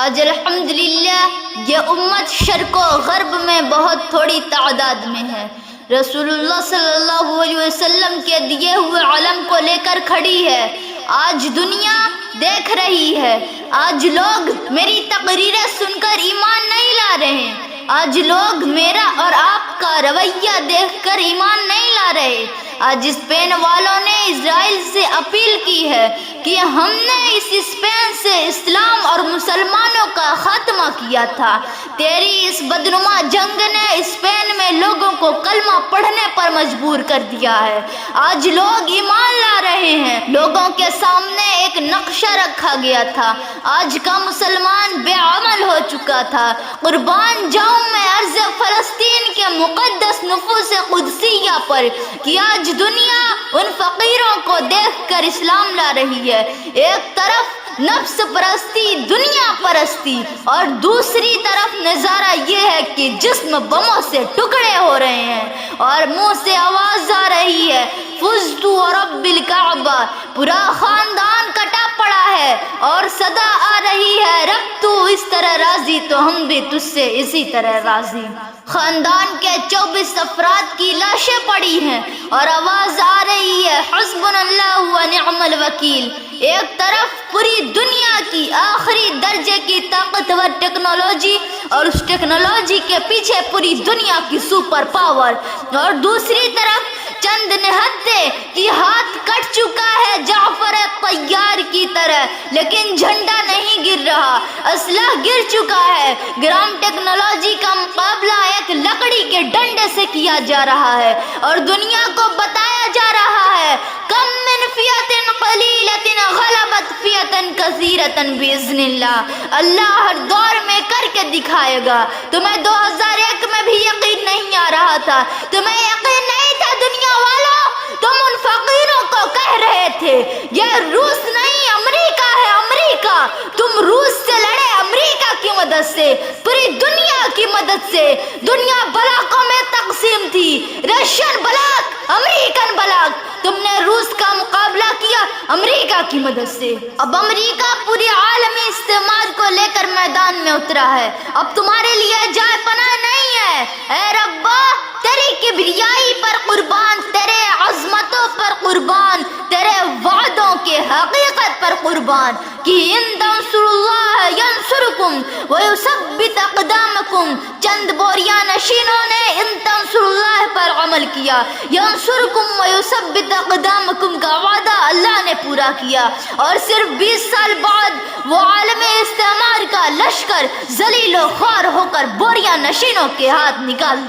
آج الحمدللہ یہ امت شرق و غرب میں بہت تھوڑی تعداد میں ہے۔ رسول اللہ صلی اللہ علیہ وسلم کے دیے ہوئے علم کو لے کر کھڑی ہے۔ آج دنیا دیکھ رہی ہے۔ آج لوگ میری تقریریں سن کر ایمان نہیں لا رہے ہیں۔ آج لوگ میرا اور آپ کا رویہ دیکھ کر ایمان نہیں لا رہے۔ آج اسپین والوں نے اسرائیل سے اپیل کی ہے کہ ہم نے اس اسپین سے اسلام اور مسلمانوں کا خاتمہ کیا تھا۔ تیری اس بدنما جنگ نے اسپین میں لوگوں کو کلمہ پڑھنے پر مجبور کر دیا ہے۔ آج لوگ ایمان لا رہے ہیں۔ لوگوں کے سامنے ایک نقشہ رکھا گیا تھا۔ آج کا مسلمان بے عمل ہو چکا تھا۔ قربان جاؤں میں عرض فلسطین کے مقدس نفوس قدسیہ پر کہ آج دنیا ان فقیروں کو دیکھ کر اسلام لا رہی ہے۔ ایک طرف نفس پرستی، دنیا پرستی، اور دوسری طرف نظارہ یہ ہے کہ جسم بموں سے ٹکڑے ہو رہے ہیں اور منہ سے آواز آ رہی ہے فزت ورب الکعبہ۔ پورا خاندان کٹا پڑا ہے اور صدا آ رہی ہے رب تو اس طرح راضی تو ہم بھی تجھ سے اسی طرح راضی۔ خاندان کے 24 افراد کی لاشیں پڑی ہیں اور آواز آ رہی ہے حسبنا اللہ و نعم الوکیل۔ ایک طرف پوری دنیا کی آخری درجے کی طاقتور ٹیکنالوجی اور اس ٹیکنالوجی کے پیچھے پوری دنیا کی سپر پاور، اور دوسری طرف چند نہتے کی ہاتھ کٹ چکا ہے جعفر طیار کی طرح، لیکن جھنڈا نہیں گر رہا، اسلحہ گر چکا ہے۔ گرام ٹیکنالوجی کا مقابلہ ایک لکڑی کے ڈنڈے سے کیا جا رہا ہے اور دنیا کو بتایا جا رہا ہے کم من فیۃ قلیلۃ غلبت فیۃ کثیرۃ باذن اللہ۔ اللہ ہر دور میں کر کے دکھائے گا۔ تمہیں 2001 میں بھی یقین نہیں آ رہا تھا، تمہیں یقین نہیں تھا دنیا والوں، تم ان فقیروں کو کہہ رہے تھے یہ روس نہیں امریکہ ہے، امریکہ۔ تم روس سے لڑے امریکہ کی مدد سے، پوری دنیا کی مدد سے۔ دنیا بلاکوں میں تقسیم تھی، رشین بلاک، امریکن بلاک۔ تم نے روس کا مقابلہ کیا امریکہ کی مدد سے۔ اب امریکہ پوری عالمی استعمار کو لے کر میدان میں اترا ہے۔ اب تمہارے لیے جائے پناہ نہیں ہے۔ اے ربا تیری کبریائی پر قربان، تیرے عظمتوں پر قربان، تیرے وعدوں کے حقیقت پر قربان کہ ان تنصروا اللہ ینصرکم ویثبت اقدامکم۔ چند بوریا نشینوں نے ان تنصروا اللہ پر عمل کیا، ینصرکم ویثبت اقدامکم کا وعدہ اللہ نے پورا کیا، اور صرف 20 سال بعد وہ عالمی استعمار کا لشکر ذلیل و خوار ہو کر بوریا نشینوں کے ہاتھ نکال